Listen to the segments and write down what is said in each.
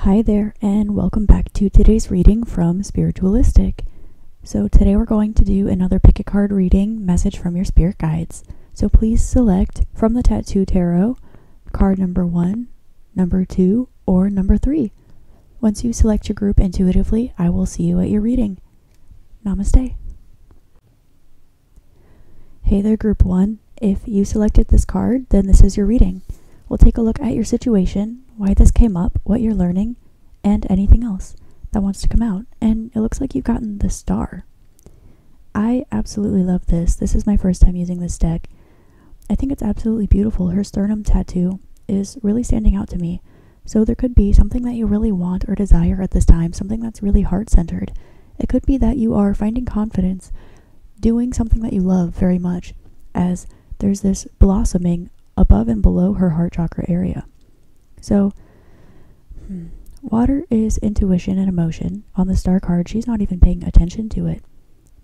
Hi there, and welcome back to today's reading from Spiritualistic. So today we're going to do another pick a card reading, message from your spirit guides. So please select from the Tattoo Tarot, card number 1, number 2, or number 3. Once you select your group intuitively, I will see you at your reading. Namaste. Hey there, group 1. If you selected this card, then this is your reading. We'll take a look at your situation, why this came up, what you're learning, and anything else that wants to come out. And it looks like you've gotten the star. I absolutely love this. This is my first time using this deck. I think it's absolutely beautiful. Her sternum tattoo is really standing out to me. So there could be something that you really want or desire at this time, something that's really heart-centered. It could be that you are finding confidence doing something that you love very much, as there's this blossoming above and below her heart chakra area. So, water is intuition and emotion. On the star card, she's not even paying attention to it.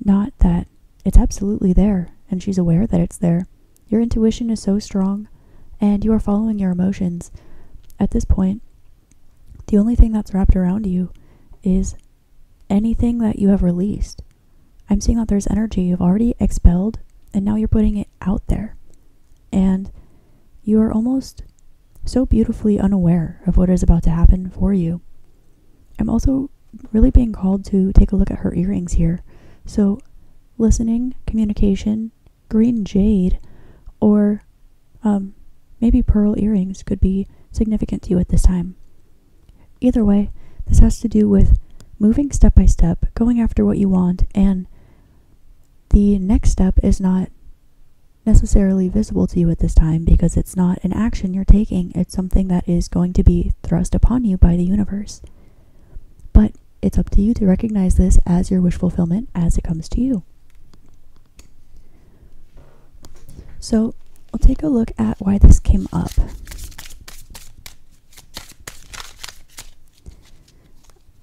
Not that it's absolutely there, and she's aware that it's there. Your intuition is so strong, and you are following your emotions. At this point, the only thing that's wrapped around you is anything that you have released. I'm seeing that there's energy you've already expelled, and now you're putting it out there. And you are almost so beautifully unaware of what is about to happen for you. I'm also really being called to take a look at her earrings here. So listening, communication, green jade, or maybe pearl earrings could be significant to you at this time. Either way, this has to do with moving step by step, going after what you want, and the next step is not necessarily visible to you at this time because it's not an action you're taking. It's something that is going to be thrust upon you by the universe. But it's up to you to recognize this as your wish fulfillment as it comes to you. So we'll take a look at why this came up.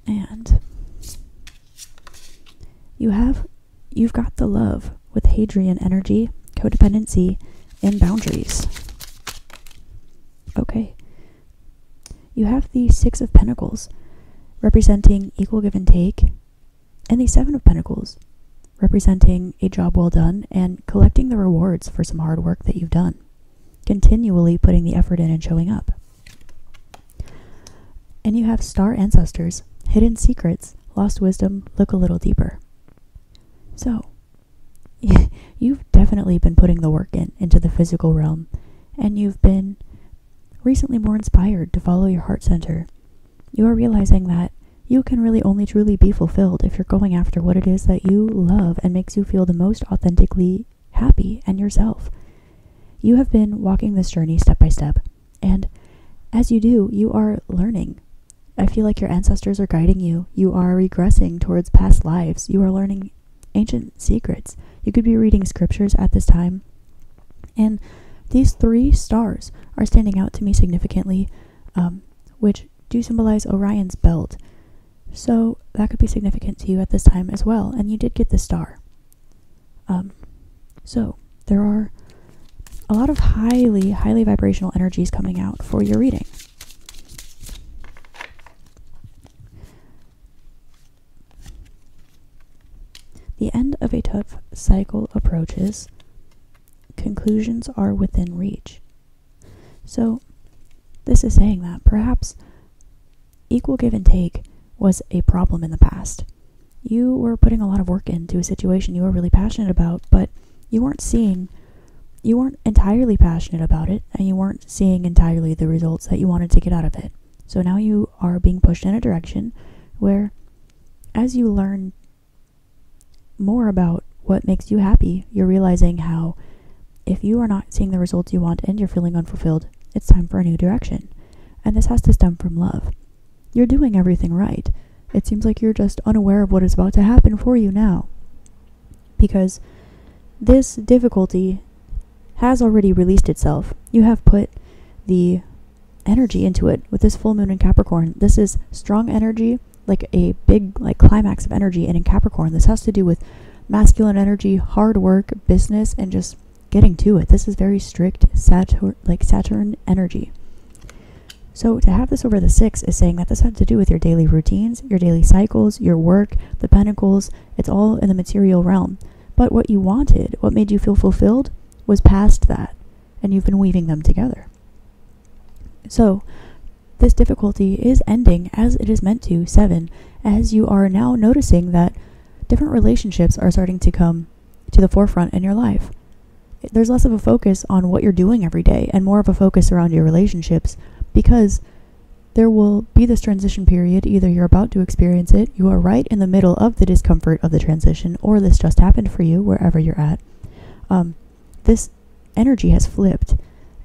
And you've got the love with Hadrian energy, codependency, and boundaries. Okay. You have the 6 of Pentacles, representing equal give and take, and the 7 of Pentacles, representing a job well done and collecting the rewards for some hard work that you've done, continually putting the effort in and showing up. And you have star ancestors, hidden secrets, lost wisdom, look a little deeper. So, you've definitely been putting the work into the physical realm, and you've been recently more inspired to follow your heart center. You are realizing that you can really only truly be fulfilled if you're going after what it is that you love and makes you feel the most authentically happy and yourself. You have been walking this journey step by step, and as you do, you are learning. I feel like your ancestors are guiding you. You are regressing towards past lives. You are learning ancient secrets. You could be reading scriptures at this time. And these 3 stars are standing out to me significantly, which do symbolize Orion's belt. So that could be significant to you at this time as well. And you did get the star. So there are a lot of highly vibrational energies coming out for your reading. The end of a tough cycle approaches. Conclusions are within reach. So, this is saying that perhaps equal give and take was a problem in the past. You were putting a lot of work into a situation you were really passionate about, but you weren't entirely passionate about it, and you weren't seeing entirely the results that you wanted to get out of it. So now you are being pushed in a direction where, as you learn more about what makes you happy, you're realizing how if you are not seeing the results you want and you're feeling unfulfilled, it's time for a new direction. And this has to stem from love. You're doing everything right. It seems like you're just unaware of what is about to happen for you now, because this difficulty has already released itself. You have put the energy into it with this full moon in Capricorn. This is strong energy, like a big climax of energy, and in Capricorn this has to do with masculine energy, hard work, business, and just getting to it. This is very strict Saturn energy. So to have this over the 6 is saying that this had to do with your daily routines, your daily cycles, your work, the pentacles. It's all in the material realm. But what you wanted, what made you feel fulfilled, was past that. And you've been weaving them together. So this difficulty is ending as it is meant to, 7, as you are now noticing that different relationships are starting to come to the forefront in your life. There's less of a focus on what you're doing every day and more of a focus around your relationships, because there will be this transition period. Either you're about to experience it, you are right in the middle of the discomfort of the transition, or this just happened for you wherever you're at. This energy has flipped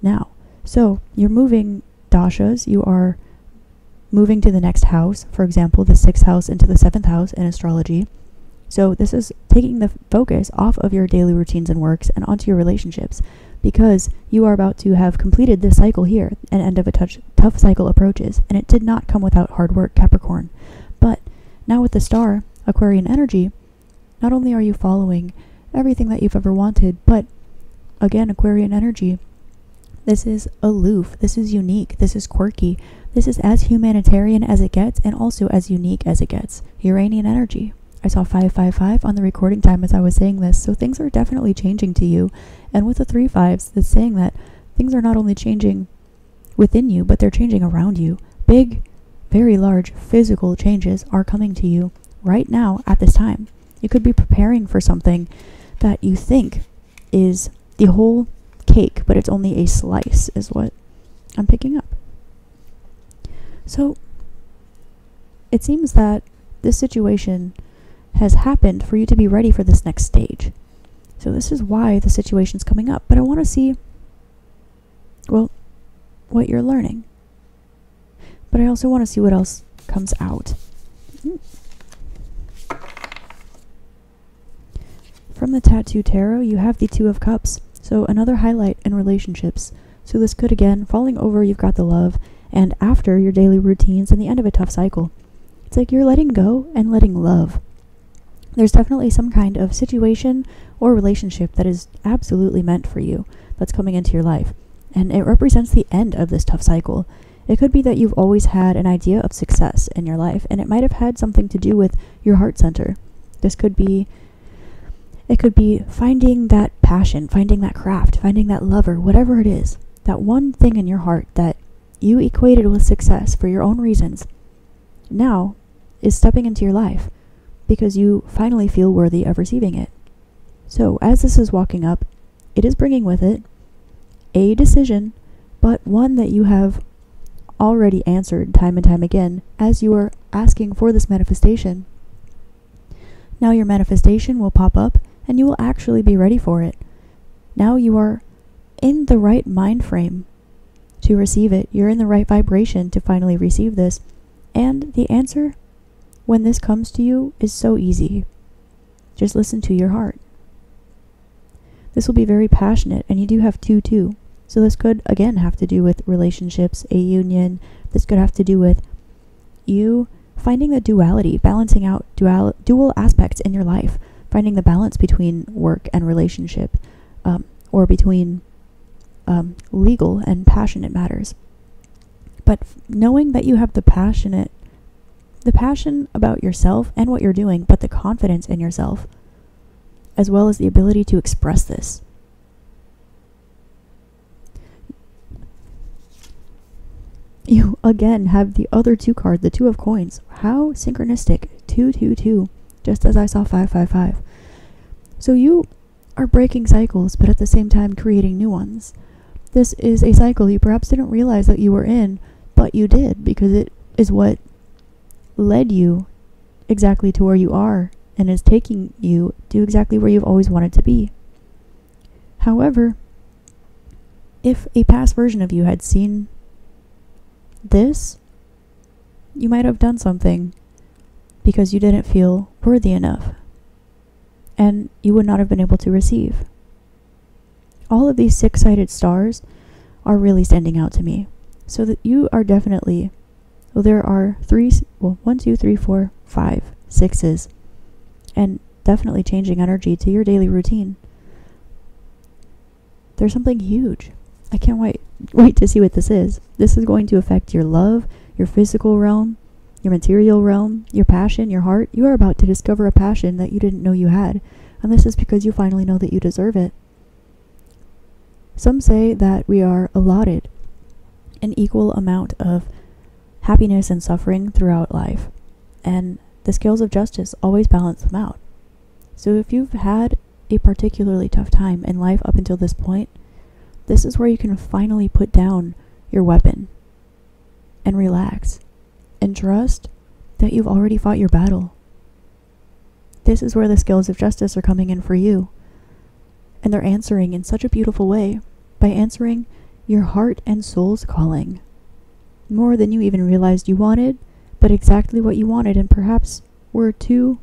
now. So you're moving dashas, you are moving to the next house, for example, the 6th house into the 7th house in astrology. So this is taking the focus off of your daily routines and works and onto your relationships, because you are about to have completed this cycle here. An end of a tough cycle approaches, and it did not come without hard work, Capricorn. But now with the star, Aquarian energy, not only are you following everything that you've ever wanted, but again, Aquarian energy, this is aloof, this is unique, this is quirky, this is as humanitarian as it gets and also as unique as it gets. Uranian energy. I saw 555 on the recording time as I was saying this, so things are definitely changing to you. And with the 3 5s, that's saying that things are not only changing within you, but they're changing around you. Big, very large physical changes are coming to you right now at this time. You could be preparing for something that you think is the whole cake, but it's only a slice, is what I'm picking up. So it seems that this situation has happened for you to be ready for this next stage. So this is why the situation's coming up. But I want to see, well, what you're learning. But I also want to see what else comes out. From the Tattoo Tarot, you have the 2 of Cups. So another highlight in relationships. So this could, again, falling over, you've got the love, and after your daily routines and the end of a tough cycle. It's like you're letting go and letting love. There's definitely some kind of situation or relationship that is absolutely meant for you that's coming into your life. And it represents the end of this tough cycle. It could be that you've always had an idea of success in your life, and it might have had something to do with your heart center. It could be finding that passion, finding that craft, finding that lover, whatever it is. That one thing in your heart that you equated with success for your own reasons now is stepping into your life, because you finally feel worthy of receiving it. So as this is walking up, it is bringing with it a decision, but one that you have already answered time and time again as you are asking for this manifestation. Now your manifestation will pop up and you will actually be ready for it. Now you are in the right mind frame to receive it. You're in the right vibration to finally receive this. And the answer, when this comes to you, is so easy. Just listen to your heart. This will be very passionate, and you do have 2-2. So this could, again, have to do with relationships, a union. This could have to do with you finding the duality, balancing out dual aspects in your life, finding the balance between work and relationship, or between legal and passionate matters. But knowing that you have the passion about yourself and what you're doing, but the confidence in yourself, as well as the ability to express this. You again have the other 2 card, the 2 of Coins. How synchronistic. 2-2-2, just as I saw 5-5-5. So you are breaking cycles, but at the same time creating new ones. This is a cycle you perhaps didn't realize that you were in, but you did, because it is what led you exactly to where you are and is taking you to exactly where you've always wanted to be. However, if a past version of you had seen this, you might have done something because you didn't feel worthy enough, and you would not have been able to receive. All of these 6-sided stars are really standing out to me. So that you are definitely, well, there are 1, 2, 3, 4, 5 6s, and definitely changing energy to your daily routine. There's something huge. I can't wait to see what this is. This is going to affect your love, your physical realm, your material realm, your passion, your heart. You are about to discover a passion that you didn't know you had, and this is because you finally know that you deserve it. Some say that we are allotted an equal amount of happiness and suffering throughout life, and the scales of justice always balance them out. So if you've had a particularly tough time in life up until this point, this is where you can finally put down your weapon and relax and trust that you've already fought your battle. This is where the scales of justice are coming in for you. And they're answering in such a beautiful way by answering your heart and soul's calling. More than you even realized you wanted, but exactly what you wanted, and perhaps were too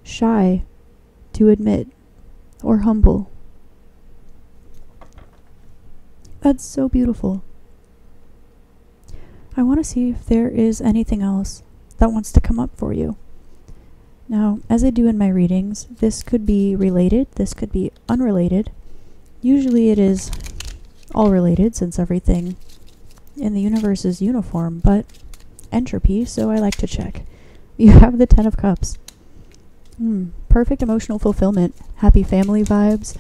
shy to admit or humble. That's so beautiful. I want to see if there is anything else that wants to come up for you. Now, as I do in my readings, this could be related, this could be unrelated. Usually it is all related since everything in the universe is uniform, but entropy, so I like to check. You have the 10 of Cups. Perfect emotional fulfillment, happy family vibes,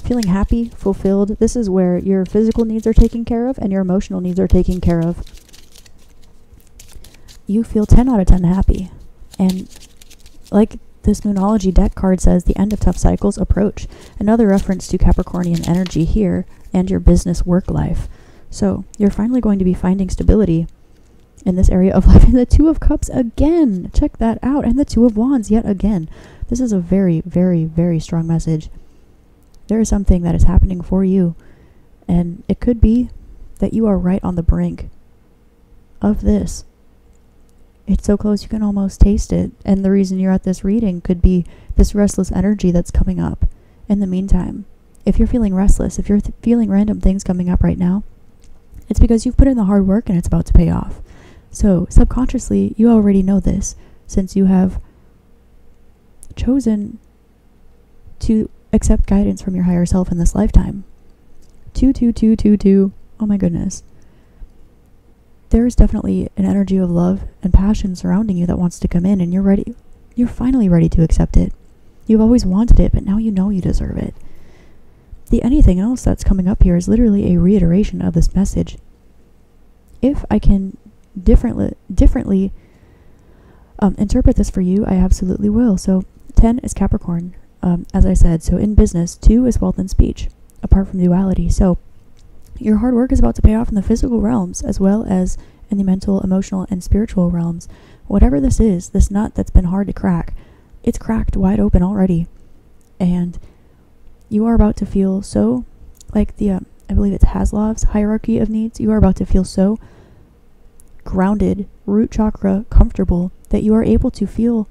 feeling happy, fulfilled. This is where your physical needs are taken care of and your emotional needs are taken care of. You feel 10 out of 10 happy. And like this Moonology deck card says, the end of tough cycles approach. Another reference to Capricornian energy here and your business work life. So you're finally going to be finding stability in this area of life. And the 2 of Cups again. Check that out. And the 2 of Wands yet again. This is a very, very, very strong message. There is something that is happening for you. And it could be that you are right on the brink of this. It's so close you can almost taste it. And the reason you're at this reading could be this restless energy that's coming up. In the meantime, if you're feeling restless, if you're feeling random things coming up right now, it's because you've put in the hard work and it's about to pay off. So subconsciously, you already know this since you have chosen to accept guidance from your higher self in this lifetime. 2. Oh my goodness. There is definitely an energy of love and passion surrounding you that wants to come in, and you're ready. You're finally ready to accept it. You've always wanted it, but now you know you deserve it. The anything else that's coming up here is literally a reiteration of this message. If I can differently interpret this for you, I absolutely will. So 10 is Capricorn, as I said. So in business, 2 is wealth and speech, apart from duality. So your hard work is about to pay off in the physical realms as well as in the mental, emotional, and spiritual realms. Whatever this is, this nut that's been hard to crack, it's cracked wide open already. And you are about to feel so, like I believe it's Haslow's hierarchy of needs, you are about to feel so grounded, root chakra, comfortable, that you are able to feel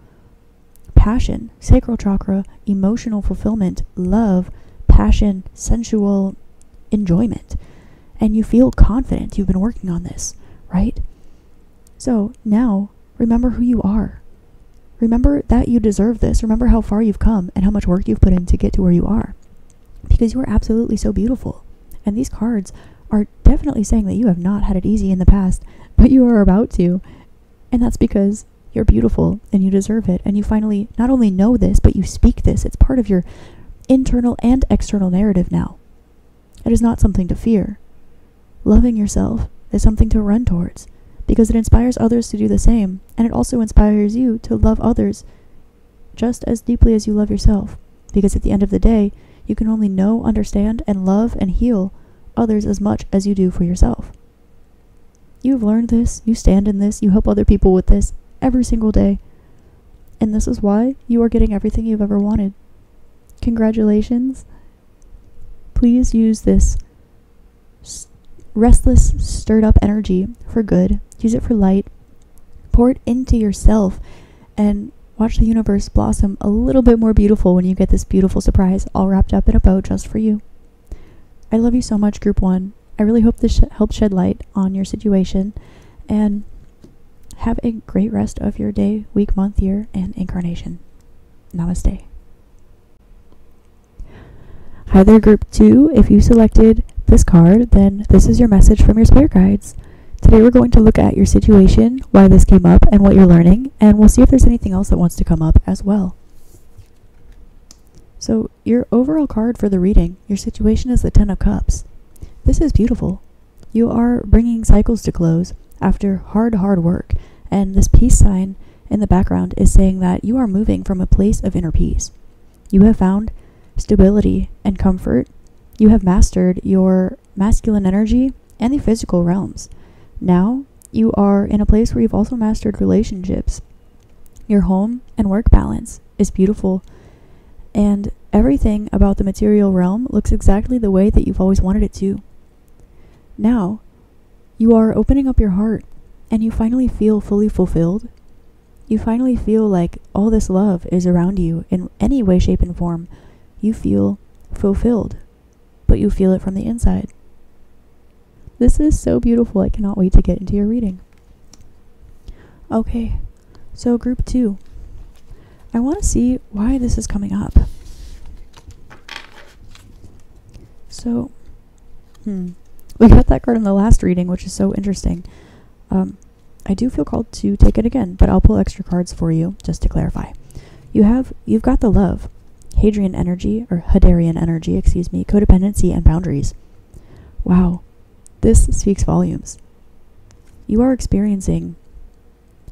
passion, sacral chakra, emotional fulfillment, love, passion, sensual enjoyment. And you feel confident you've been working on this, right? So now, remember who you are. Remember that you deserve this. Remember how far you've come and how much work you've put in to get to where you are. Because you are absolutely so beautiful. And these cards are definitely saying that you have not had it easy in the past, but you are about to. And that's because you're beautiful and you deserve it. And you finally not only know this, but you speak this. It's part of your internal and external narrative now. It is not something to fear. Loving yourself is something to run towards because it inspires others to do the same, and it also inspires you to love others just as deeply as you love yourself, because at the end of the day, you can only know, understand, and love and heal others as much as you do for yourself. You've learned this, you stand in this, you help other people with this every single day, and this is why you are getting everything you've ever wanted. Congratulations. Please use this restless, stirred up energy for good. Use it for light. Pour it into yourself and watch the universe blossom a little bit more beautiful when you get this beautiful surprise all wrapped up in a bow just for you. I love you so much, Group 1. I really hope this helps shed light on your situation, and have a great rest of your day, week, month, year, and incarnation. Namaste. Hi there, Group 2. If you selected this card, then this is your message from your spirit guides. Today we're going to look at your situation, why this came up, and what you're learning, and we'll see if there's anything else that wants to come up as well. So, your overall card for the reading, your situation is the Ten of Cups. This is beautiful. You are bringing cycles to close after hard work, and this peace sign in the background is saying that you are moving from a place of inner peace. You have found stability and comfort. You have mastered your masculine energy and the physical realms. Now you are in a place where you've also mastered relationships. Your home and work balance is beautiful, and everything about the material realm looks exactly the way that you've always wanted it to. Now you are opening up your heart, and you finally feel fully fulfilled. You finally feel like all this love is around you in any way, shape, and form. You feel fulfilled, but you feel it from the inside. This is so beautiful. I cannot wait to get into your reading. Okay, so Group 2. I want to see why this is coming up. So, we got that card in the last reading, which is so interesting. I do feel called to take it again, but I'll pull extra cards for you just to clarify. You've got the love, Hadrian energy, or Hadarian energy, codependency and boundaries. Wow, this speaks volumes. You are experiencing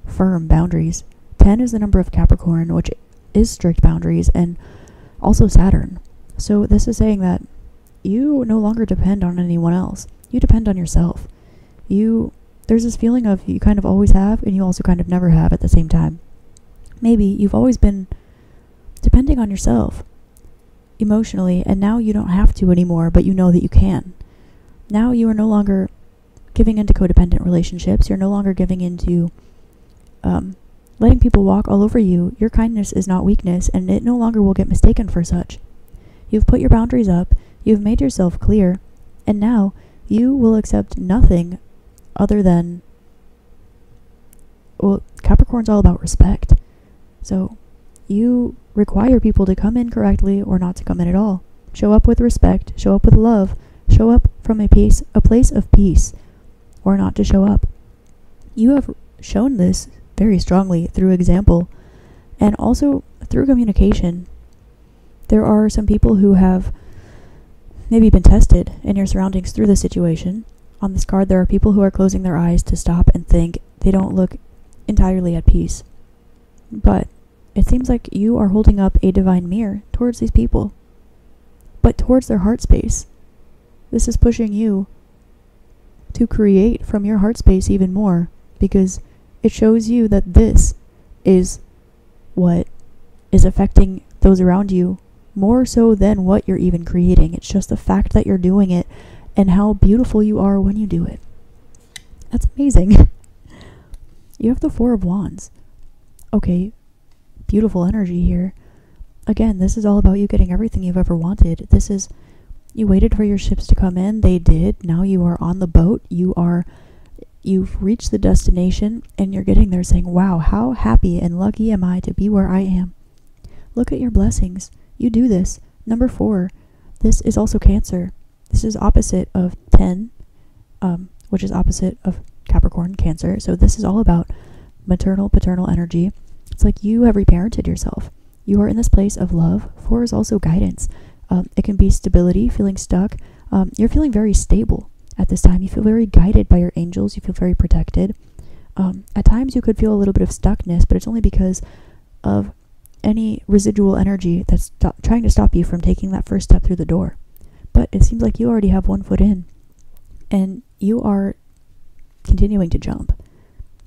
firm boundaries. 10 is the number of Capricorn, which is strict boundaries, and also Saturn. So this is saying that you no longer depend on anyone else. You depend on yourself. There's this feeling of you kind of always have, and you also kind of never have at the same time. Maybe you've always been depending on yourself emotionally, and now you don't have to anymore, but you know that you can. Now you are no longer giving into codependent relationships. You're no longer giving into letting people walk all over you. Your kindness is not weakness, and it no longer will get mistaken for such. You've put your boundaries up, you've made yourself clear, and now you will accept nothing other than, well, Capricorn's all about respect. So you require people to come in correctly or not to come in at all. Show up with respect, show up with love, show up from a place of peace, or not to show up. You have shown this very strongly through example and also through communication. There are some people who have maybe been tested in your surroundings through the situation. On this card, there are people who are closing their eyes to stop and think. They don't look entirely at peace. But it seems like you are holding up a divine mirror towards these people, but towards their heart space. This is pushing you to create from your heart space even more, because it shows you that this is what is affecting those around you more so than what you're even creating. It's just the fact that you're doing it and how beautiful you are when you do it. That's amazing. You have the Four of Wands. Okay, beautiful energy here. Again, this is all about you getting everything you've ever wanted. This is, you waited for your ships to come in. They did. Now you are on the boat. You've reached the destination, and you're getting there saying, wow, how happy and lucky am I to be where I am. Look at your blessings. You do this. Number 4. This is also Cancer. This is opposite of 10, which is opposite of Capricorn, Cancer. So this is all about maternal, paternal energy. It's like you have reparented yourself. You are in this place of love. 4 is also guidance. It can be stability, feeling stuck. You're feeling very stable at this time. You feel very guided by your angels. You feel very protected. At times you could feel a little bit of stuckness, but it's only because of any residual energy that's trying to stop you from taking that first step through the door. But it seems like you already have one foot in, and you are continuing to jump.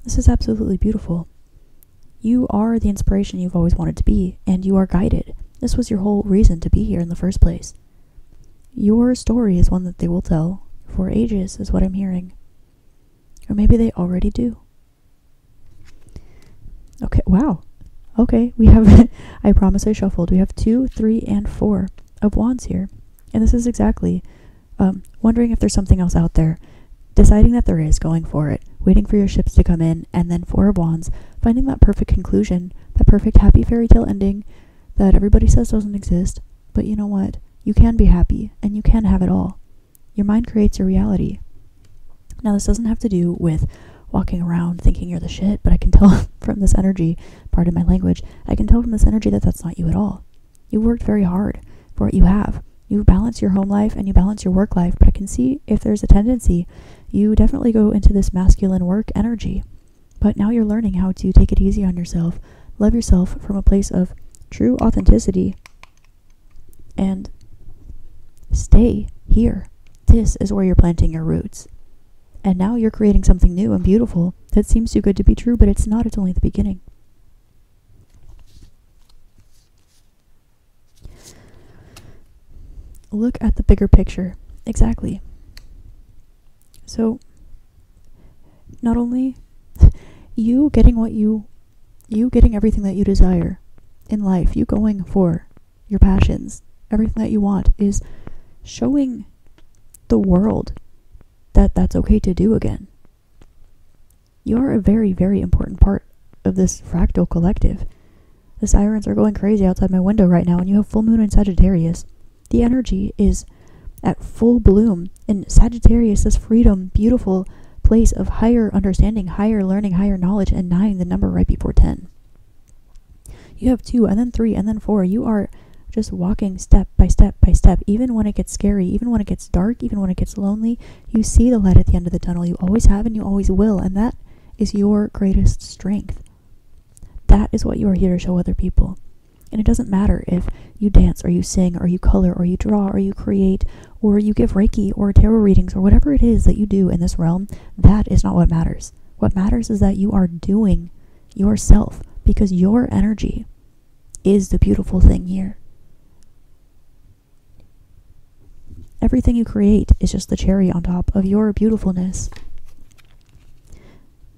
This is absolutely beautiful. You are the inspiration you've always wanted to be, and you are guided. This was your whole reason to be here in the first place. Your story is one that they will tell for ages, is what I'm hearing. Or maybe they already do. Okay, wow. Okay, we have, I promise I shuffled. We have 2, 3, and 4 of Wands here. And this is exactly wondering if there's something else out there. Deciding that there is, going for it. Waiting for your ships to come in. And then 4 of Wands. Finding that perfect conclusion. That perfect happy fairy tale ending that everybody says doesn't exist. But you know what? You can be happy, and you can have it all. Your mind creates your reality. Now, this doesn't have to do with walking around thinking you're the shit, but I can tell from this energy, pardon my language, I can tell from this energy that that's not you at all. You worked very hard for what you have. You balance your home life and you balance your work life, but I can see if there's a tendency, you definitely go into this masculine work energy. But now you're learning how to take it easy on yourself, love yourself from a place of true authenticity, and stay here. This is where you're planting your roots. And now you're creating something new and beautiful that seems too good to be true, but it's not. It's only the beginning. Look at the bigger picture. Exactly. So, not only you getting everything that you desire in life, you going for your passions, everything that you want, is showing the world that that's okay to do again. You're a very, very important part of this fractal collective. The sirens are going crazy outside my window right now, and you have full moon in Sagittarius. The energy is at full bloom in Sagittarius, this freedom, beautiful place of higher understanding, higher learning, higher knowledge, and 9, the number right before 10. You have 2, and then 3, and then 4. You are just walking step by step by step. Even when it gets scary, even when it gets dark, even when it gets lonely, you see the light at the end of the tunnel. You always have and you always will, and that is your greatest strength. That is what you are here to show other people. And it doesn't matter if you dance or you sing or you color or you draw or you create or you give Reiki or tarot readings or whatever it is that you do in this realm. That is not what matters. What matters is that you are doing yourself, because your energy is the beautiful thing here. Everything you create is just the cherry on top of your beautifulness.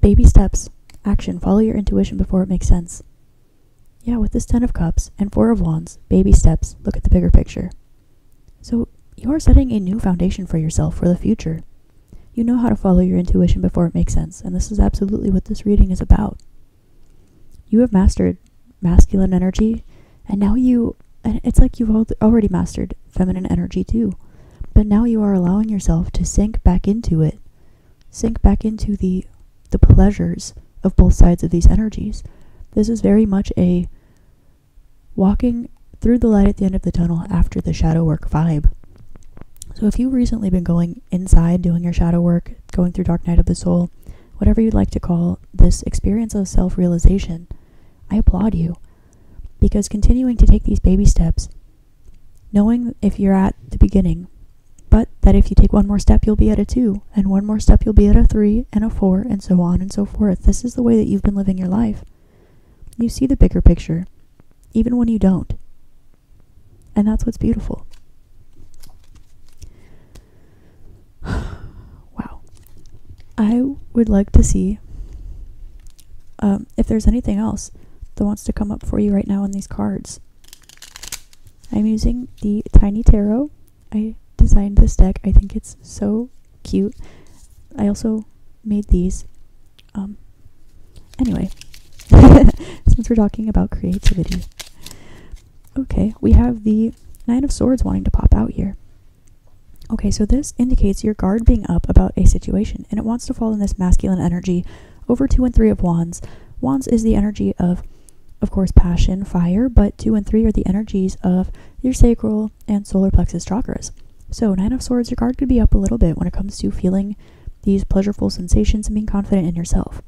Baby steps, action, follow your intuition before it makes sense. Yeah, with this 10 of Cups and 4 of Wands, baby steps, look at the bigger picture. So you're setting a new foundation for yourself for the future. You know how to follow your intuition before it makes sense, and this is absolutely what this reading is about. You have mastered masculine energy, and now it's like you've already mastered feminine energy too. But now you are allowing yourself to sink back into it. Sink back into the pleasures of both sides of these energies. This is very much a walking through the light at the end of the tunnel after the shadow work vibe. So if you've recently been going inside, doing your shadow work, going through dark night of the soul, whatever you'd like to call this experience of self-realization, I applaud you. Because continuing to take these baby steps, knowing if you're at the beginning, but that if you take one more step, you'll be at a 2, and one more step, you'll be at a 3, and a 4, and so on and so forth. This is the way that you've been living your life. You see the bigger picture, even when you don't. And that's what's beautiful. Wow. I would like to see if there's anything else that wants to come up for you right now in these cards. I'm using the Tiny Tarot. I designed this deck. I think it's so cute. I also made these. Anyway, since we're talking about creativity. Okay, we have the 9 of Swords wanting to pop out here. Okay, so this indicates your guard being up about a situation, and it wants to fall in this masculine energy over 2 and 3 of Wands. Wands is the energy of course, passion, fire, but 2 and 3 are the energies of your sacral and solar plexus chakras. So 9 of Swords, your guard could be up a little bit when it comes to feeling these pleasureful sensations and being confident in yourself.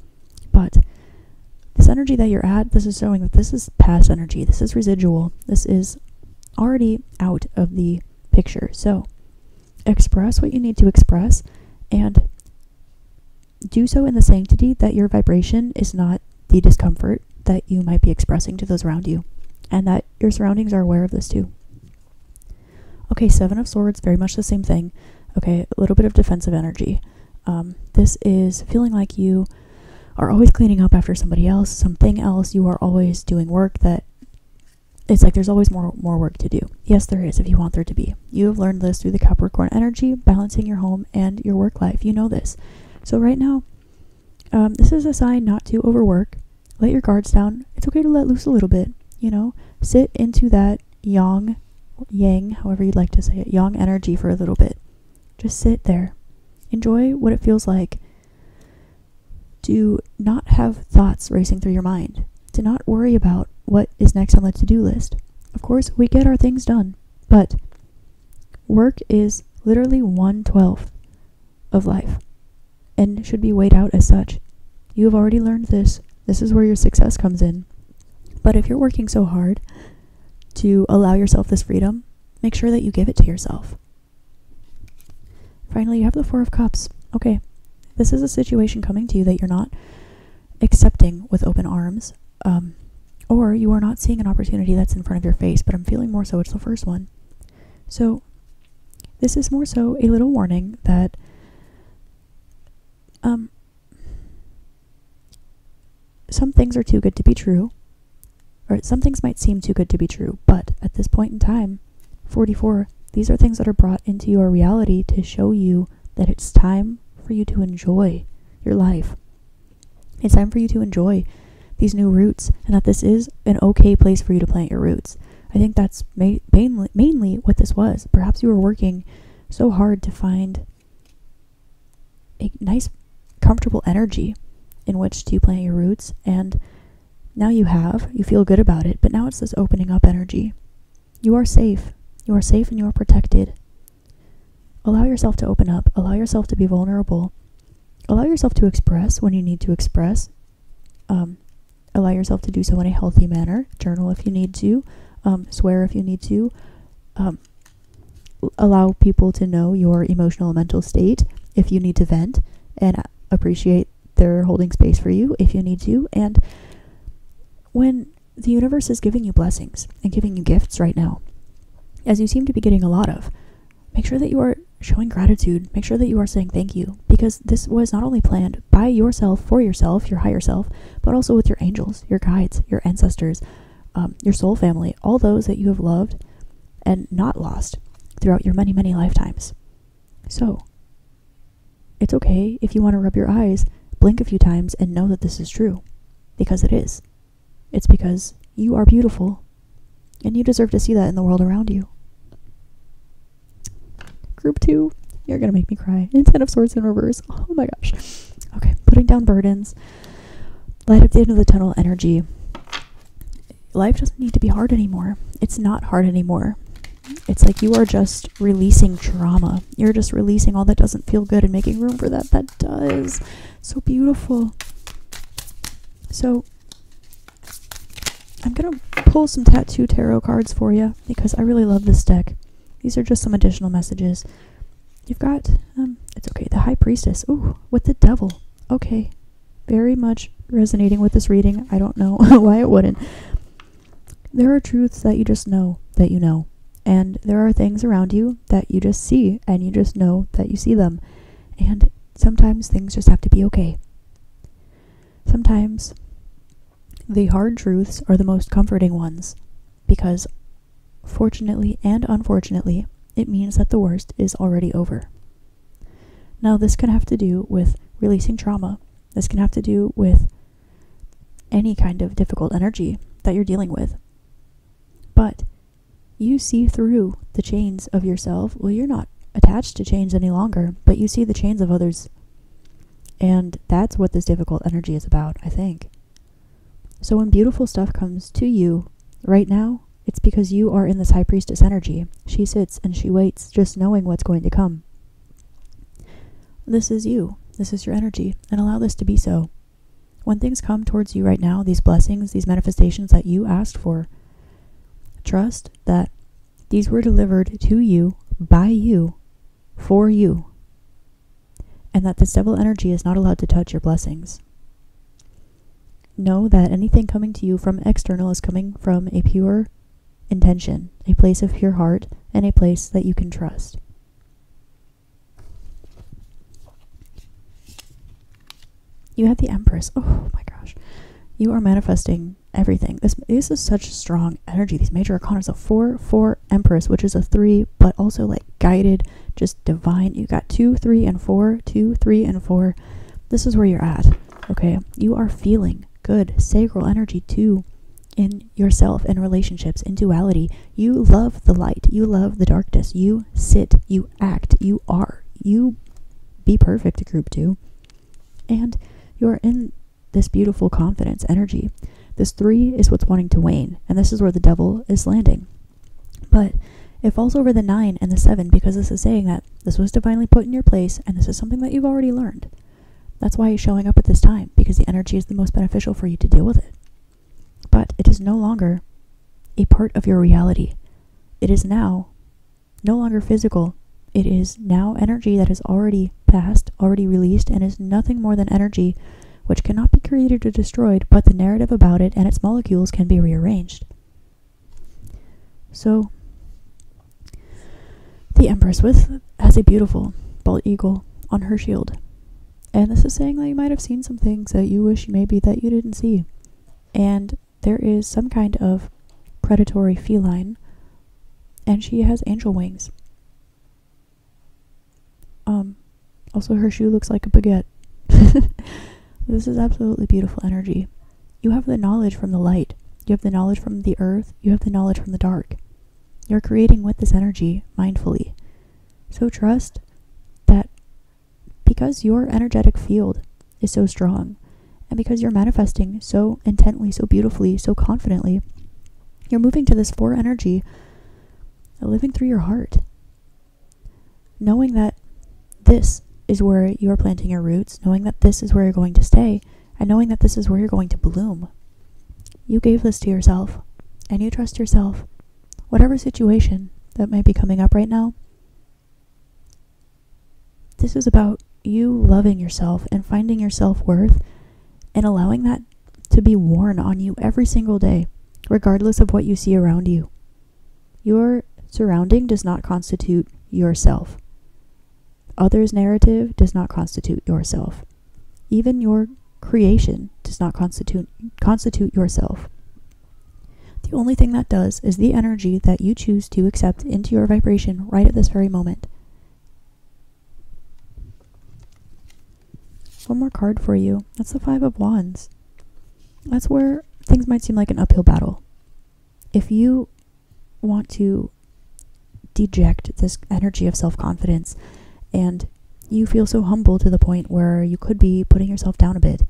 But this energy that you're at, this is showing that this is past energy. This is residual. This is already out of the picture. So express what you need to express, and do so in the sanctity that your vibration is not the discomfort that you might be expressing to those around you, and that your surroundings are aware of this too. Okay, 7 of Swords, very much the same thing. Okay, a little bit of defensive energy. This is feeling like you are always cleaning up after somebody else, something else. You are always doing work that it's like there's always more work to do. Yes, there is, if you want there to be. You have learned this through the Capricorn energy, balancing your home and your work life. You know this. So right now, this is a sign not to overwork. Let your guards down. It's okay to let loose a little bit, you know. Sit into that yang yang, however you'd like to say it, yang energy for a little bit. Just sit there. Enjoy what it feels like to not have thoughts racing through your mind, to not worry about what is next on the to-do list. Of course, we get our things done, but work is literally 1/12 of life and should be weighed out as such. You have already learned this. This is where your success comes in. But if you're working so hard to allow yourself this freedom, make sure that you give it to yourself. Finally, you have the Four of Cups. Okay, this is a situation coming to you that you're not accepting with open arms, or you are not seeing an opportunity that's in front of your face, but I'm feeling more so it's the first one. So this is more so a little warning that some things are too good to be true, or some things might seem too good to be true, but at this point in time, 44, these are things that are brought into your reality to show you that it's time for you to enjoy your life. It's time for you to enjoy these new roots, and that this is an okay place for you to plant your roots. I think that's mainly what this was. Perhaps you were working so hard to find a nice, comfortable energy in which to plant your roots, and now you feel good about it, but now it's this opening up energy. You are safe. You are safe and you are protected. Allow yourself to open up. Allow yourself to be vulnerable. Allow yourself to express when you need to express. Allow yourself to do so in a healthy manner. Journal if you need to. Swear if you need to. Allow people to know your emotional and mental state if you need to vent, and appreciate their holding space for you if you need to. And when the universe is giving you blessings and giving you gifts right now, as you seem to be getting a lot of, make sure that you are showing gratitude. Make sure that you are saying thank you, because this was not only planned by yourself, for yourself, your higher self, but also with your angels, your guides, your ancestors, your soul family, all those that you have loved and not lost throughout your many, many lifetimes. So it's okay if you want to rub your eyes, blink a few times, and know that this is true, because it is. It's because you are beautiful, and you deserve to see that in the world around you. Group 2, you're gonna make me cry. And 10 of Swords in reverse. Oh my gosh. Okay, putting down burdens. Light at the end of the tunnel energy. Life doesn't need to be hard anymore. It's not hard anymore. It's like you are just releasing trauma. You're just releasing all that doesn't feel good and making room for that does. So beautiful. So I'm gonna pull some tattoo tarot cards for you because I really love this deck. These are just some additional messages. You've got, it's okay, the High Priestess. Ooh, with the Devil. Okay. Very much resonating with this reading. I don't know why it wouldn't. There are truths that you just know that you know. And there are things around you that you just see, and you just know that you see them. And sometimes things just have to be okay. Sometimes the hard truths are the most comforting ones, because fortunately and unfortunately, it means that the worst is already over. Now, this can have to do with releasing trauma. This can have to do with any kind of difficult energy that you're dealing with. But you see through the chains of yourself. Well, you're not attached to chains any longer, but you see the chains of others. And that's what this difficult energy is about, I think. So when beautiful stuff comes to you right now, it's because you are in this High Priestess energy. She sits and she waits, just knowing what's going to come. This is you. This is your energy, and allow this to be so. When things come towards you right now, these blessings, these manifestations that you asked for, trust that these were delivered to you, by you, for you, and that this devil energy is not allowed to touch your blessings. Know that anything coming to you from external is coming from a pure intention, a place of pure heart, and a place that you can trust. You have the Empress. Oh my gosh. You are manifesting everything. This is such strong energy. These major arcana is a 4-4 Empress, which is a 3, but also like guided, just divine. You got 2, 3, and 4. 2, 3, and 4. This is where you're at. Okay. You are feeling good. Sacral energy too. in yourself, in relationships, in duality. You love the light. You love the darkness. You sit, you act, you are. You be perfect, group 2. And you're in this beautiful confidence energy. This 3 is what's wanting to wane, and this is where the devil is landing. But it falls over the 9 and the 7 because this is saying that this was divinely put in your place, and this is something that you've already learned. That's why it's showing up at this time, because the energy is the most beneficial for you to deal with it. But it is no longer a part of your reality. It is now no longer physical. It is now energy that is already passed, already released, and is nothing more than energy which cannot be created or destroyed, but the narrative about it and its molecules can be rearranged. So, the Empress has a beautiful bald eagle on her shield. And this is saying that you might have seen some things that you wish maybe that you didn't see. And there is some kind of predatory feline, and she has angel wings. Also her shoe looks like a baguette. This is absolutely beautiful energy. You have the knowledge from the light. You have the knowledge from the earth. You have the knowledge from the dark. You're creating with this energy mindfully. So trust that because your energetic field is so strong, and because you're manifesting so intently, so beautifully, so confidently, you're moving to this 4 energy, living through your heart. Knowing that this is where you are planting your roots, knowing that this is where you're going to stay, and knowing that this is where you're going to bloom. You gave this to yourself, and you trust yourself. Whatever situation that might be coming up right now, this is about you loving yourself and finding your self-worth and allowing that to be worn on you every single day, regardless of what you see around you. Your surrounding does not constitute yourself. Others' narrative does not constitute yourself. Even your creation does not constitute yourself. The only thing that does is the energy that you choose to accept into your vibration right at this very moment. One more card for you. That's the 5 of Wands. That's where things might seem like an uphill battle. If you want to deject this energy of self-confidence and you feel so humble to the point where you could be putting yourself down a bit,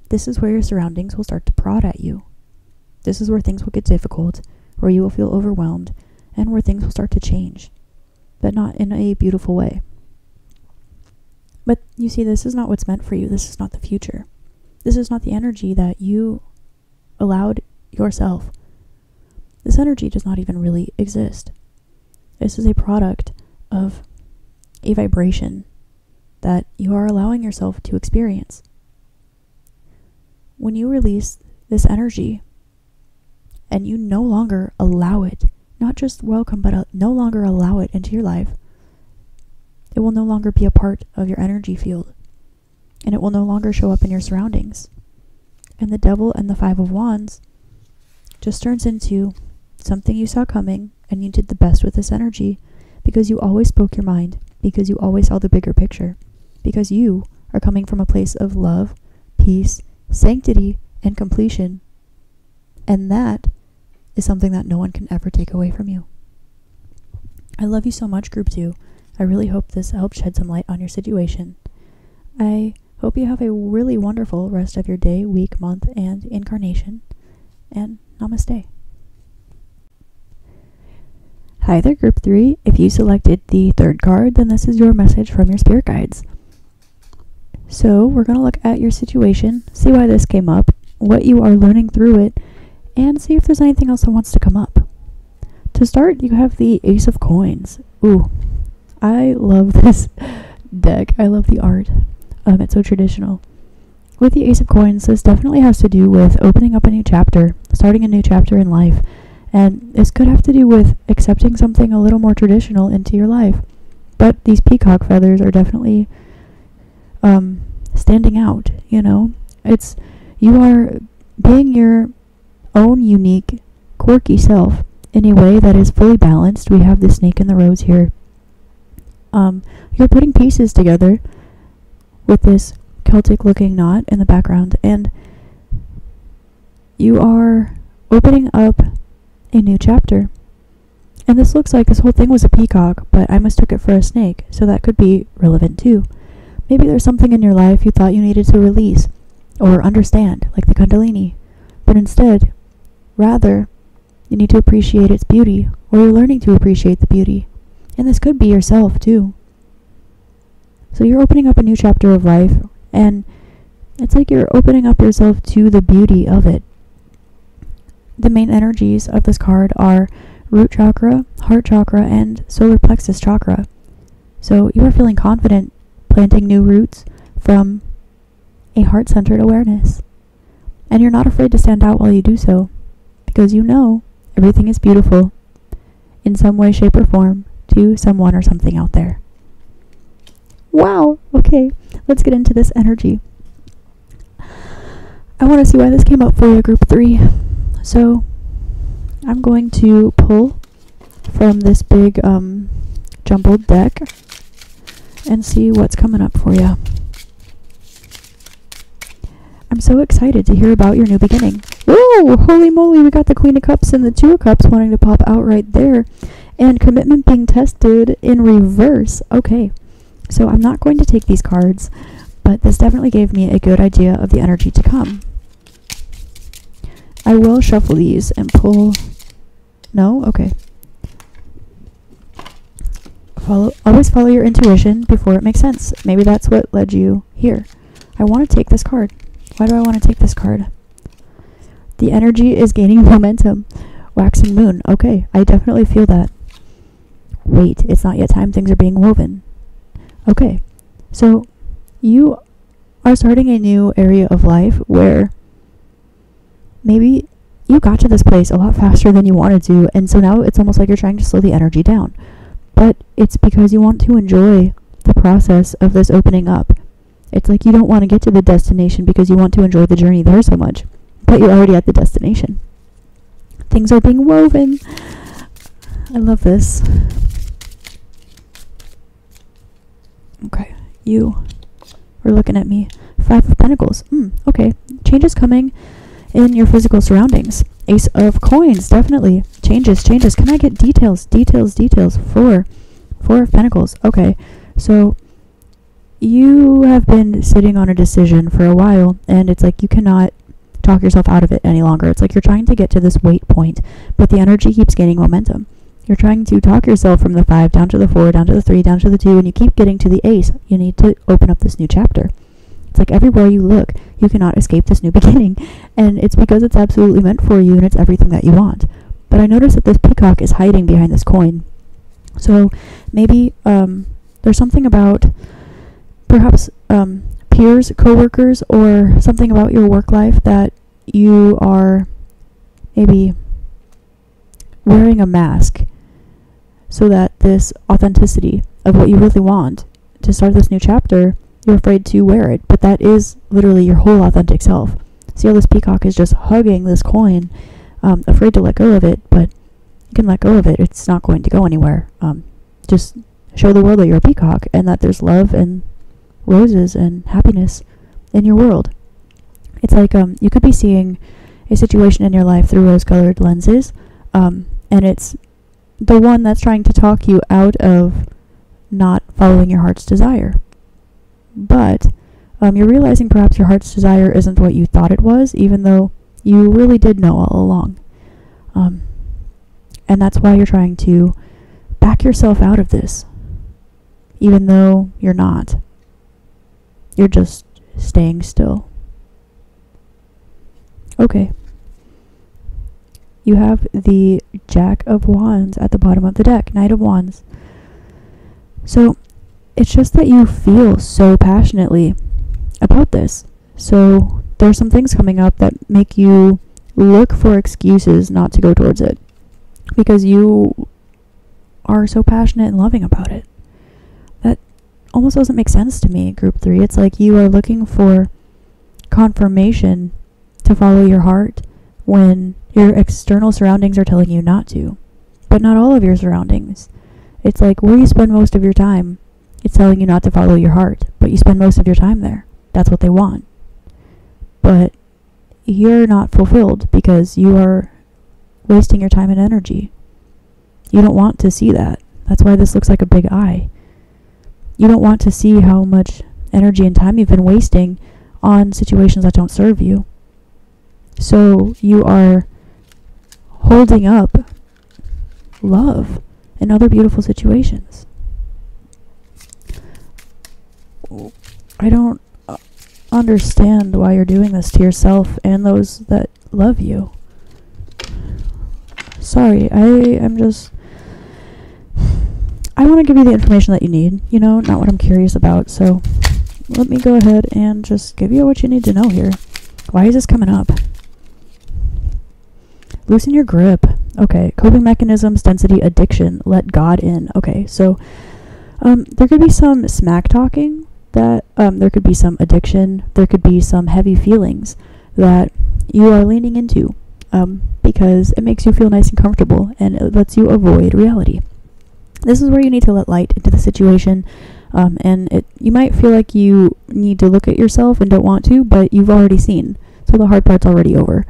this is where your surroundings will start to prod at you. This is where things will get difficult, where you will feel overwhelmed, and where things will start to change, but not in a beautiful way. But you see, this is not what's meant for you. This is not the future. This is not the energy that you allowed yourself. This energy does not even really exist. This is a product of a vibration that you are allowing yourself to experience. When you release this energy and you no longer allow it, not just welcome, but no longer allow it into your life, it will no longer be a part of your energy field, and it will no longer show up in your surroundings. And the devil and the 5 of Wands just turns into something you saw coming, and you did the best with this energy because you always spoke your mind, because you always saw the bigger picture, because you are coming from a place of love, peace, sanctity, and completion. And that is something that no one can ever take away from you. I love you so much, Group 2. I really hope this helps shed some light on your situation. I hope you have a really wonderful rest of your day, week, month, and incarnation. And namaste. Hi there, Group 3. If you selected the 3rd card, then this is your message from your spirit guides. So we're going to look at your situation, see why this came up, what you are learning through it, and see if there's anything else that wants to come up. To start, you have the Ace of Coins. Ooh, I love this deck. I love the art. It's so traditional. With the Ace of Coins, this definitely has to do with opening up a new chapter, starting a new chapter in life. And this could have to do with accepting something a little more traditional into your life. But these peacock feathers are definitely standing out, you know? You are being your own unique, quirky self in a way that is fully balanced. We have the snake in the rose here. You're putting pieces together with this Celtic looking knot in the background, and you are opening up a new chapter. And this looks like this whole thing was a peacock, but I mistook it for a snake, so that could be relevant too. Maybe there's something in your life you thought you needed to release or understand, like the Kundalini, but instead, rather, you need to appreciate its beauty, or you're learning to appreciate the beauty. And this could be yourself too. So you're opening up a new chapter of life, and it's like you're opening up yourself to the beauty of it. The main energies of this card are root chakra, heart chakra, and solar plexus chakra. So you are feeling confident planting new roots from a heart-centered awareness. And you're not afraid to stand out while you do so, because you know everything is beautiful in some way, shape, or form to someone or something out there. Wow! Okay, let's get into this energy. I want to see why this came up for you, group 3. So, I'm going to pull from this big jumbled deck and see what's coming up for you. I'm so excited to hear about your new beginning. Whoa! Holy moly, we got the Queen of Cups and the Two of Cups wanting to pop out right there. And commitment being tested in reverse. Okay, so I'm not going to take these cards, but this definitely gave me a good idea of the energy to come. I will shuffle these and pull... No? Okay. Always follow your intuition before it makes sense. Maybe that's what led you here. I want to take this card. Why do I want to take this card? The energy is gaining momentum. Waxing moon. Okay, I definitely feel that. Wait, it's not yet time. Things are being woven. Okay, so you are starting a new area of life where maybe you got to this place a lot faster than you wanted to, and so now it's almost like you're trying to slow the energy down. But it's because you want to enjoy the process of this opening up. It's like you don't want to get to the destination because you want to enjoy the journey there so much, but you're already at the destination. Things are being woven. I love this. Okay, you were looking at me. 5 of Pentacles. Okay, changes coming in your physical surroundings. Ace of Coins, definitely. Changes. Can I get details? 4 of Pentacles. Okay, so you have been sitting on a decision for a while, and it's like you cannot talk yourself out of it any longer. It's like you're trying to get to this wait point, but the energy keeps gaining momentum. You're trying to talk yourself from the 5 down to the 4, down to the 3, down to the 2, and you keep getting to the Ace. You need to open up this new chapter. It's like everywhere you look, you cannot escape this new beginning, and it's because it's absolutely meant for you and it's everything that you want. But I noticed that this peacock is hiding behind this coin. So maybe there's something about perhaps peers, co-workers, or something about your work life that you are maybe wearing a mask so that this authenticity of what you really want to start this new chapter, you're afraid to wear it, but that is literally your whole authentic self. See how this peacock is just hugging this coin, afraid to let go of it, but you can let go of it. It's not going to go anywhere. Just show the world that you're a peacock and that there's love and roses and happiness in your world. It's like you could be seeing a situation in your life through rose-colored lenses, and it's the one that's trying to talk you out of not following your heart's desire. But you're realizing perhaps your heart's desire isn't what you thought it was, even though you really did know all along. And that's why you're trying to back yourself out of this, even though you're not. You're just staying still. Okay. You have the Jack of Wands at the bottom of the deck, Knight of Wands. So it's just that you feel so passionately about this. So there's some things coming up that make you look for excuses not to go towards it, because you are so passionate and loving about it. That almost doesn't make sense to me, group 3. It's like you are looking for confirmation to follow your heart when your external surroundings are telling you not to. But not all of your surroundings. It's like where you spend most of your time, it's telling you not to follow your heart, but you spend most of your time there. That's what they want. But you're not fulfilled because you are wasting your time and energy. You don't want to see that. That's why this looks like a big eye. You don't want to see how much energy and time you've been wasting on situations that don't serve you. So you are holding up love in other beautiful situations. I don't understand why you're doing this to yourself and those that love you. Sorry, I want to give you the information that you need, not what I'm curious about, so let me go ahead and just give you what you need to know here. Why is this coming up? Loosen your grip. Okay, coping mechanisms, density, addiction, let God in. Okay, so there could be some smack talking, that there could be some addiction, there could be some heavy feelings that you are leaning into because it makes you feel nice and comfortable and it lets you avoid reality. This is where you need to let light into the situation, and you might feel like you need to look at yourself and don't want to, but you've already seen, so the hard part's already over.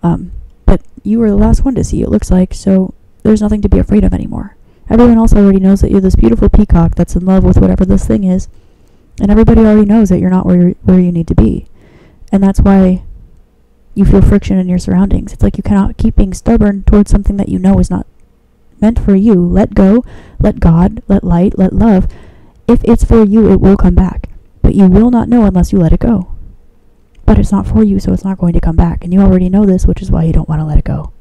But you were the last one to see, it looks like, so there's nothing to be afraid of anymore. Everyone else already knows that you're this beautiful peacock that's in love with whatever this thing is, and everybody already knows that you're not where you need to be. And that's why you feel friction in your surroundings. It's like you cannot keep being stubborn towards something that you know is not meant for you. Let go, let God, let light, let love. If it's for you, it will come back. But you will not know unless you let it go. But it's not for you, so it's not going to come back. And you already know this, which is why you don't want to let it go.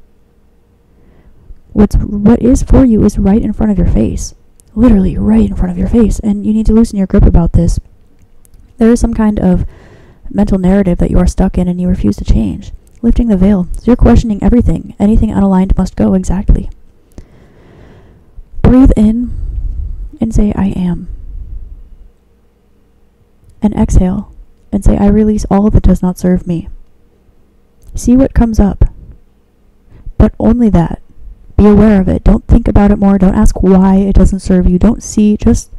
What is for you is right in front of your face. Literally right in front of your face. And you need to loosen your grip about this. There is some kind of mental narrative that you are stuck in and you refuse to change. Lifting the veil. So you're questioning everything. Anything unaligned must go. Exactly. Breathe in and say, I am. And exhale and say, I release all that does not serve me. See what comes up. But only that. Be aware of it. Don't think about it more. Don't ask why it doesn't serve you. Don't see. Just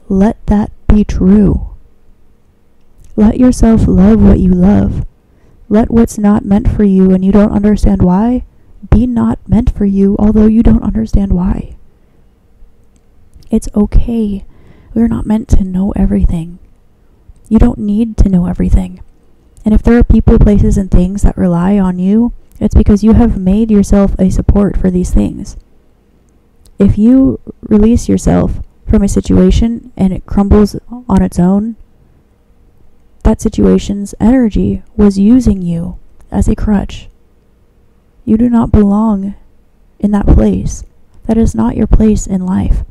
let that be true. Let yourself love what you love. Let what's not meant for you and you don't understand why be not meant for you, although you don't understand why. It's okay. We're not meant to know everything. You don't need to know everything. And if there are people, places, and things that rely on you, it's because you have made yourself a support for these things. If you release yourself from a situation and it crumbles on its own, that situation's energy was using you as a crutch. You do not belong in that place. That is not your place in life.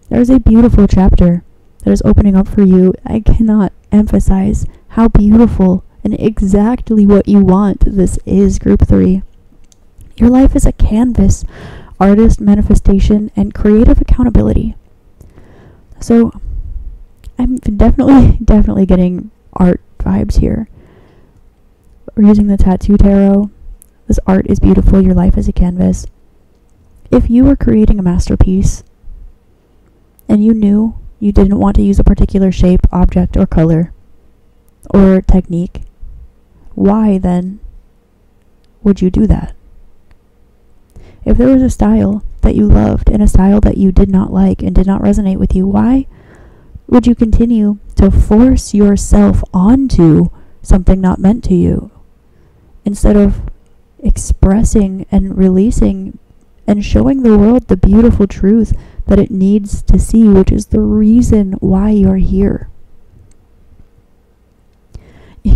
There is a beautiful chapter that is opening up for you. I cannot emphasize how beautiful and exactly what you want this is, Group 3. Your life is a canvas, artist manifestation, and creative accountability. So, I'm definitely getting art vibes here. We're using the tattoo tarot. This art is beautiful. Your life is a canvas. If you were creating a masterpiece and you knew you didn't want to use a particular shape, object, or color, or technique, why then would you do that? If there was a style that you loved and a style that you did not like and did not resonate with you, why would you continue to force yourself onto something not meant to you instead of expressing and releasing and showing the world the beautiful truth that it needs to see, which is the reason why you're here?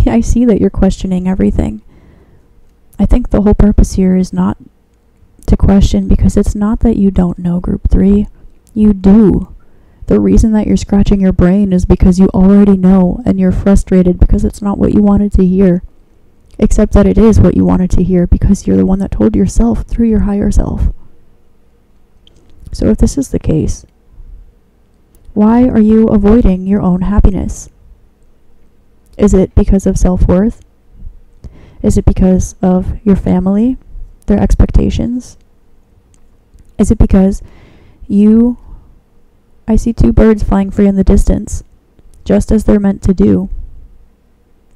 I see that you're questioning everything. I think the whole purpose here is not to question, because it's not that you don't know, Group 3. You do. The reason that you're scratching your brain is because you already know and you're frustrated because it's not what you wanted to hear. Except that it is what you wanted to hear because you're the one that told yourself through your higher self. So if this is the case, why are you avoiding your own happiness? Is it because of self-worth? Is it because of your family, their expectations? Is it because I see two birds flying free in the distance, just as they're meant to do,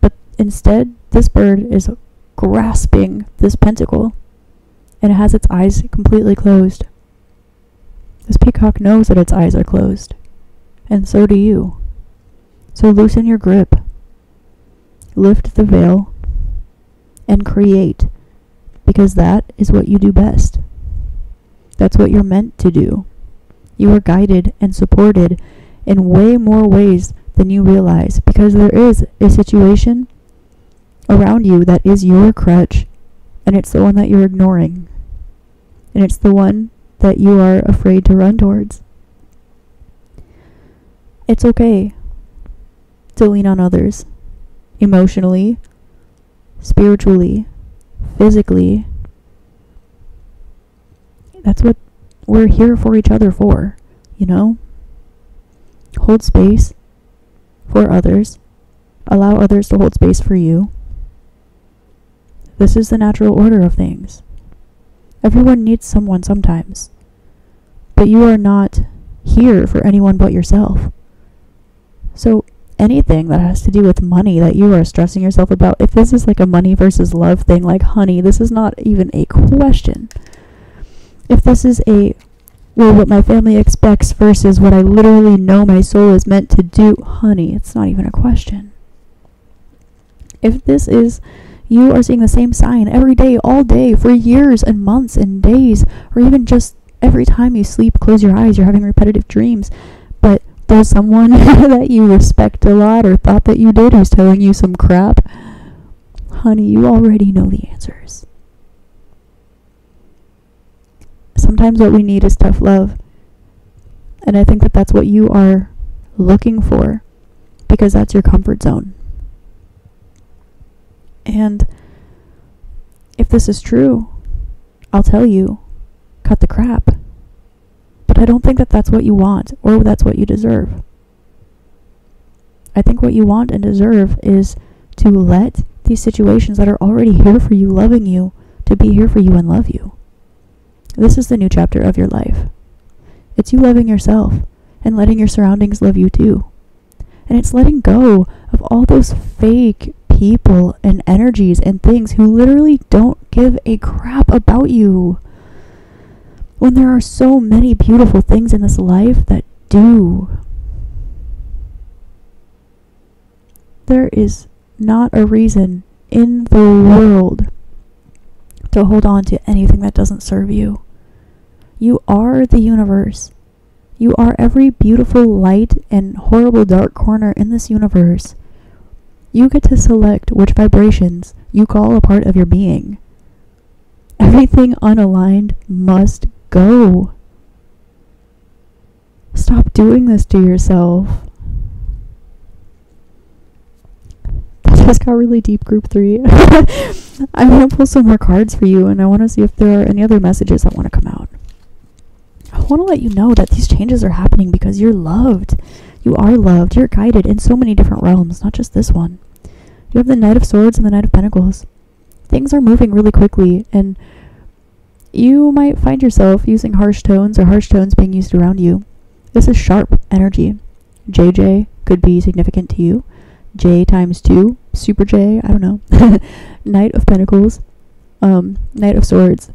but Instead, this bird is grasping this pentacle, and it has its eyes completely closed. This peacock knows that its eyes are closed, and so do you. So loosen your grip, lift the veil, and create, because that is what you do best. That's what you're meant to do. You are guided and supported in way more ways than you realize, because there is a situation around you that is your crutch, and it's the one that you're ignoring, and it's the one that you are afraid to run towards. It's okay to lean on others, emotionally, spiritually, physically. That's what we're here for each other for, you know? Hold space for others. Allow others to hold space for you. This is the natural order of things. Everyone needs someone sometimes. But you are not here for anyone but yourself. So anything that has to do with money that you are stressing yourself about, if this is like a money versus love thing, like, honey, this is not even a question. If this is what my family expects versus what I literally know my soul is meant to do, honey, it's not even a question. If this is you are seeing the same sign every day, all day, for years and months and days, or even just every time you sleep, close your eyes, you're having repetitive dreams, but there's someone that you respect a lot or thought that you did who's telling you some crap, honey, you already know the answers. Sometimes what we need is tough love. And I think that that's what you are looking for, because that's your comfort zone. And if this is true, I'll tell you, cut the crap. But I don't think that that's what you want, or that's what you deserve. I think what you want and deserve is to let these situations that are already here for you, loving you, to be here for you and love you. This is the new chapter of your life. It's you loving yourself and letting your surroundings love you too. And it's letting go of all those fake people and energies and things who literally don't give a crap about you, when there are so many beautiful things in this life that do. There is not a reason in the world to hold on to anything that doesn't serve you. You are the universe. You are every beautiful light and horrible dark corner in this universe. You get to select which vibrations you call a part of your being. Everything unaligned must go. Stop doing this to yourself. That just got really deep, group 3. I'm going to pull some more cards for you, and I want to see if there are any other messages that want to come out. I want to let you know that these changes are happening because you're loved. You are loved. You're guided in so many different realms, not just this one. You have the Knight of Swords and the Knight of Pentacles. Things are moving really quickly, and you might find yourself using harsh tones or harsh tones being used around you. This is sharp energy. JJ could be significant to you. J times 2, Super J, I don't know. Knight of Pentacles, Knight of Swords.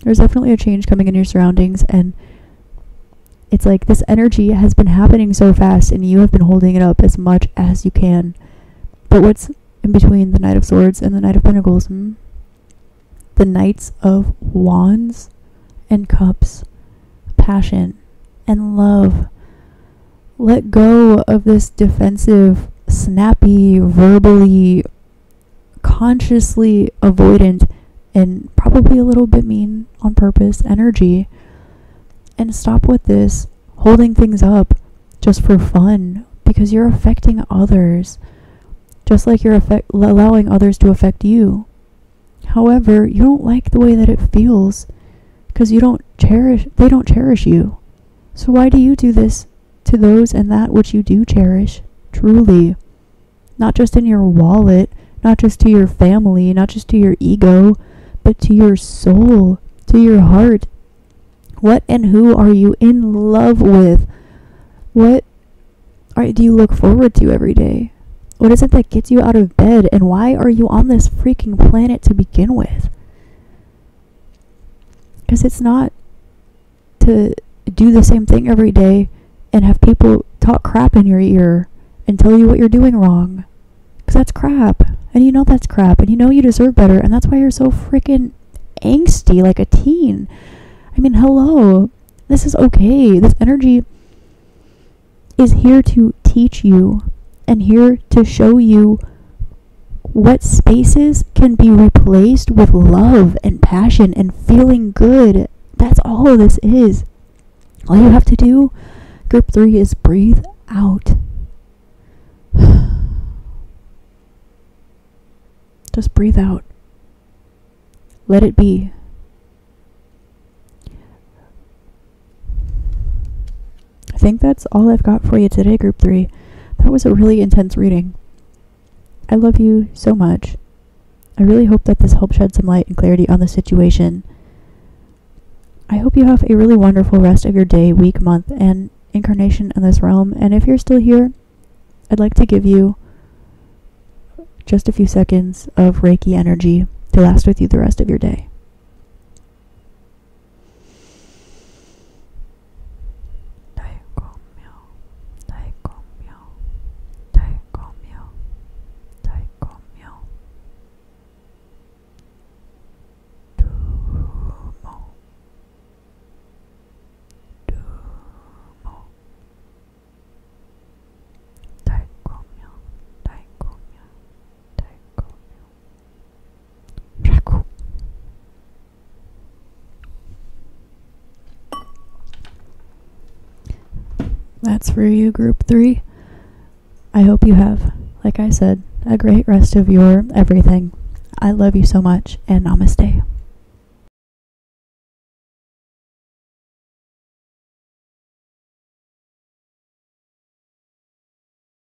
There's definitely a change coming in your surroundings, and it's like this energy has been happening so fast, and you have been holding it up as much as you can. But what's in between the Knight of Swords and the Knight of Pentacles? The Knights of Wands and Cups, passion and love. Let go of this defensive, snappy, verbally, consciously avoidant, and probably a little bit mean on purpose energy. And stop with this holding things up just for fun, because you're affecting others, just like you're allowing others to affect you. However, you don't like the way that it feels, because they don't cherish you. So why do you do this to those and that which you do cherish, truly? Not just in your wallet, not just to your family, not just to your ego, but to your soul, to your heart. What and who are you in love with? What do you look forward to every day? What is it that gets you out of bed? And why are you on this freaking planet to begin with? Because it's not to do the same thing every day and have people talk crap in your ear and tell you what you're doing wrong. Because that's crap. And you know that's crap. And you know you deserve better. And that's why you're so freaking angsty like a teen. I mean, hello. This is okay. This energy is here to teach you and here to show you what spaces can be replaced with love and passion and feeling good. That's all of this is. All you have to do, group 3, is breathe out. Just breathe out. Let it be. I think that's all I've got for you today, group 3. That was a really intense reading. I love you so much. I really hope that this helped shed some light and clarity on the situation. I hope you have a really wonderful rest of your day, week, month, and incarnation in this realm. And if you're still here, I'd like to give you just a few seconds of Reiki energy to last with you the rest of your day. That's for you, group 3. I hope you have, like I said, a great rest of your everything. I love you so much, and namaste.